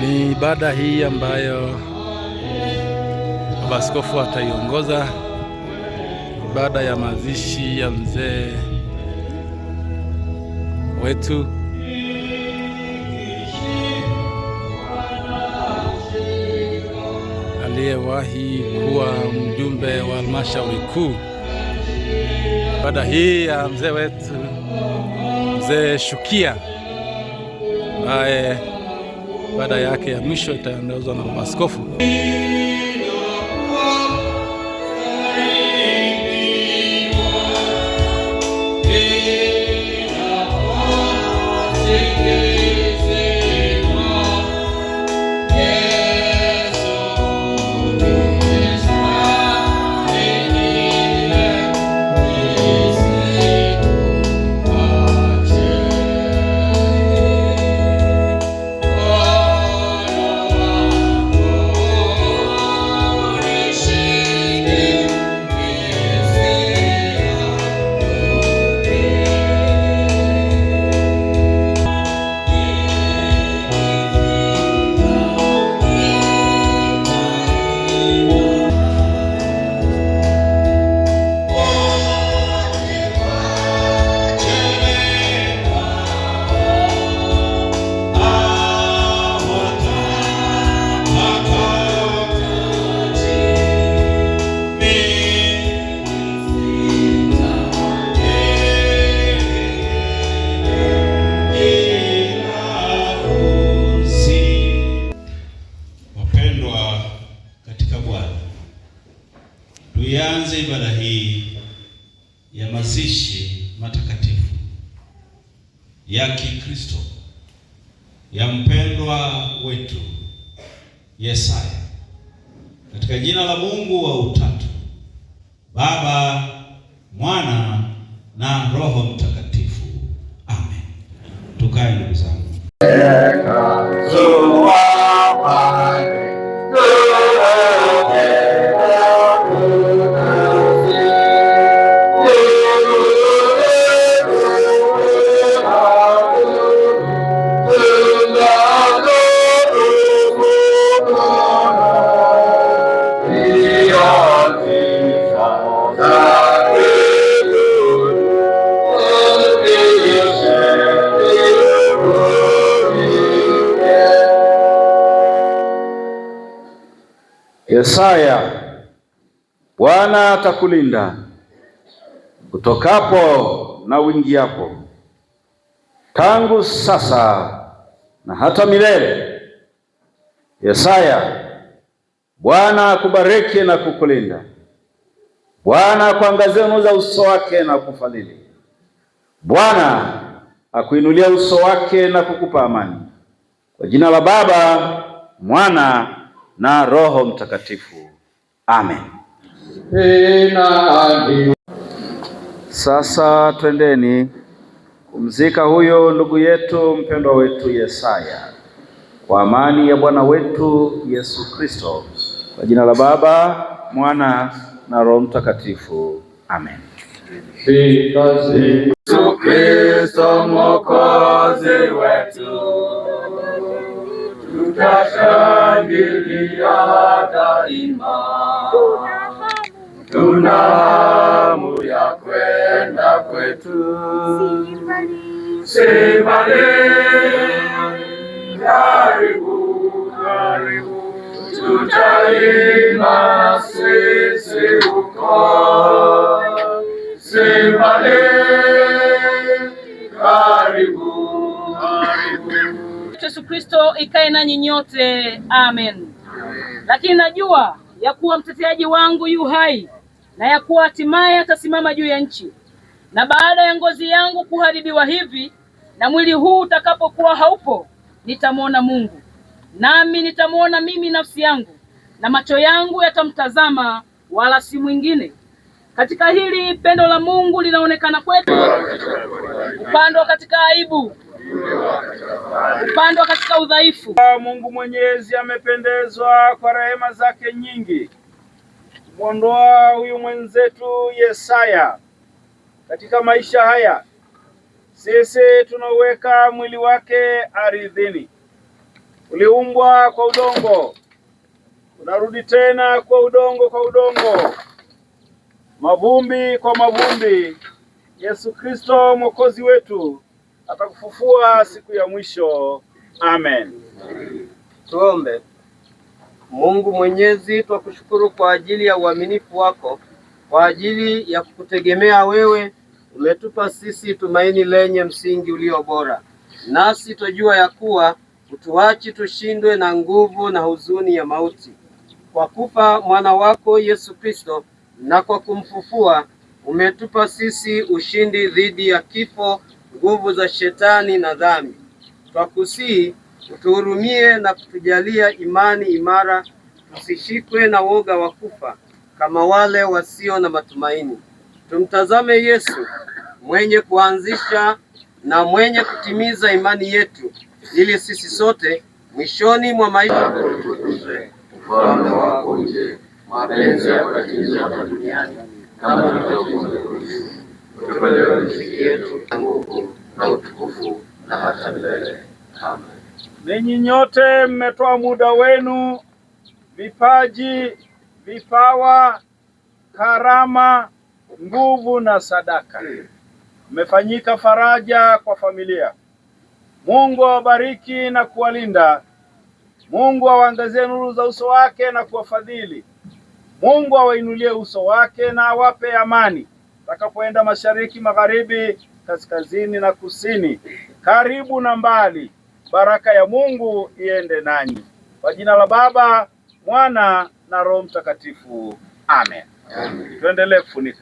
Ni ibada hii ambayo Baba Askofu ataiongoza, ibada ya mazishi ya mzee wetu aliyewahi kuwa mjumbe wa halmashauri kuu. Ibada hii ya mzee wetu Mzee Shukia, ambaye ibada yake ya mwisho itaongozwa na Baba Askofu. Tuianze ibada hii ya mazishi matakatifu ya Kikristo ya mpendwa wetu Yesaya katika jina la Mungu wa Utatu, Baba, Mwana na Roho Mtakatifu. Amen. Tukae ndugu zangu. Yesaya, Bwana atakulinda utokapo na uingiapo, tangu sasa na hata milele. Yesaya, Bwana akubariki na kukulinda. Bwana akuangazie nuru za uso wake na kukufadhili. Bwana akuinulia uso wake na kukupa amani. Kwa jina la Baba, Mwana na Roho Mtakatifu. Amen. Sasa twendeni kumzika huyo ndugu yetu mpendwa wetu Yesaya kwa amani ya Bwana wetu Yesu Kristo. Kwa jina la Baba, Mwana na Roho Mtakatifu. Amen. Yesu Kristo Mwokozi wetu, tutashangilia daima, tuna hamu ya kwenda kwetu. Si mbali, karibu, karibu, tutaimba sisi huko. Si mbali, karibu, karibu. Yesu Kristo ikae nanyi nyote. Amen. Lakini najua ya kuwa mteteaji wangu yu hai, na ya kuwa hatimaye atasimama juu ya nchi. Na baada ya ngozi yangu kuharibiwa hivi na mwili huu utakapokuwa haupo, nitamwona Mungu, nami nitamwona mimi nafsi yangu, na macho yangu yatamtazama, wala si mwingine. Katika hili pendo la Mungu linaonekana kwetu, upandwa katika aibu, upandwa katika udhaifu. Mungu Mwenyezi amependezwa kwa rehema zake nyingi kumwondoa huyu mwenzetu Yesaya katika maisha haya. Sisi tunaweka mwili wake ardhini, Uliumbwa kwa udongo, unarudi tena kwa udongo, mavumbi kwa mavumbi. Yesu Kristo Mwokozi wetu atakufufua siku ya mwisho. Amen. Tuombe. Mungu Mwenyezi, twakushukuru kwa ajili ya uaminifu wako. Kwa ajili ya kukutegemea wewe, umetupa sisi tumaini lenye msingi ulio bora. Nasi twajua ya kuwa utuachi tushindwe na nguvu na huzuni ya mauti. Kwa kufa mwana wako Yesu Kristo na kwa kumfufua, umetupa sisi ushindi dhidi ya kifo, nguvu za shetani na dhambi. Twakusihi utuhurumie na kutujalia imani imara, tusishikwe na woga wa kufa kama wale wasio na matumaini. Tumtazame Yesu, mwenye kuanzisha na mwenye kutimiza imani yetu, ili sisi sote mwishoni mwa maisha ufalme wako uje, mapenzi yako yatimizwe hapa duniani kama ilivyokuwa mbinguni. Utupe leo riziki yetu, nguvu na utukufu na hata milele. Amen. Ninyi nyote mmetoa muda wenu, vipaji, vipawa, karama, nguvu na sadaka. Mmefanyika faraja kwa familia. Mungu awabariki na kuwalinda. Mungu awaangazie nuru za uso wake na kuwafadhili. Mungu awainulie uso wake na awape amani. Takapoenda mashariki, magharibi, kaskazini na kusini, karibu na mbali, baraka ya Mungu iende nanyi. Kwa jina la Baba, Mwana na Roho Mtakatifu. Amen. Tuendelee kufunika.